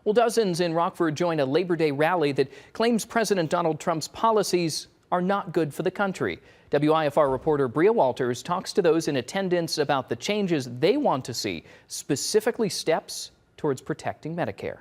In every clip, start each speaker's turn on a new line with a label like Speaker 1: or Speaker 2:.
Speaker 1: Well, dozens in Rockford joined a Labor Day rally that claims President Donald Trump's policies are not good for the country. WIFR reporter Bria Walters talks to those in attendance about the changes they want to see, specifically steps towards protecting Medicare.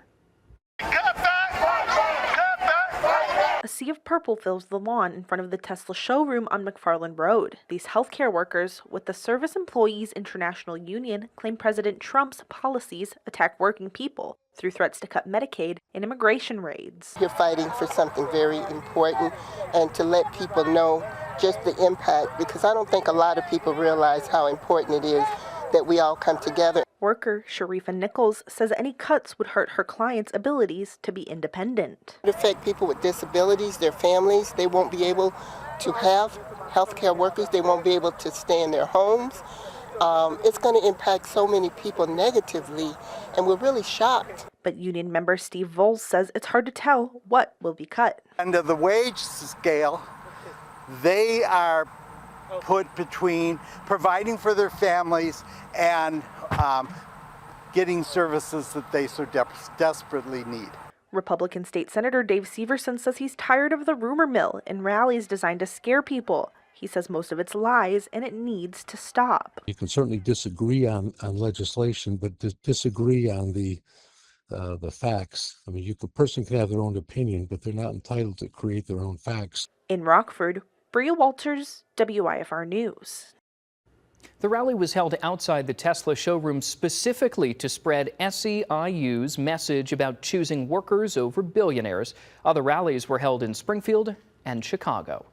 Speaker 2: A sea of purple fills the lawn in front of the Tesla showroom on McFarland Road. These healthcare workers with the Service Employees International Union claim President Trump's policies attack working people through threats to cut Medicaid and immigration raids.
Speaker 3: You're fighting for something very important, and to let people know just the impact, because I don't think a lot of people realize how important it is that we all come together.
Speaker 2: Worker Sharifa Nichols says any cuts would hurt her clients' abilities to be independent.
Speaker 3: It affects people with disabilities, their families. They won't be able to have healthcare workers. They won't be able to stay in their homes. It's going to impact so many people negatively, and we're really shocked.
Speaker 2: But union member Steve Voles says it's hard to tell what will be cut.
Speaker 4: Under the wage scale, they are put between providing for their families and getting services that they so desperately need.
Speaker 2: Republican State Senator Dave Severson says he's tired of the rumor mill and rallies designed to scare people. He says most of it's lies and it needs to stop.
Speaker 5: You can certainly disagree on legislation, but disagree on the facts. I mean, a person can have their own opinion, but they're not entitled to create their own facts.
Speaker 2: In Rockford, Bria Walters, WIFR News.
Speaker 1: The rally was held outside the Tesla showroom specifically to spread SEIU's message about choosing workers over billionaires. Other rallies were held in Springfield and Chicago.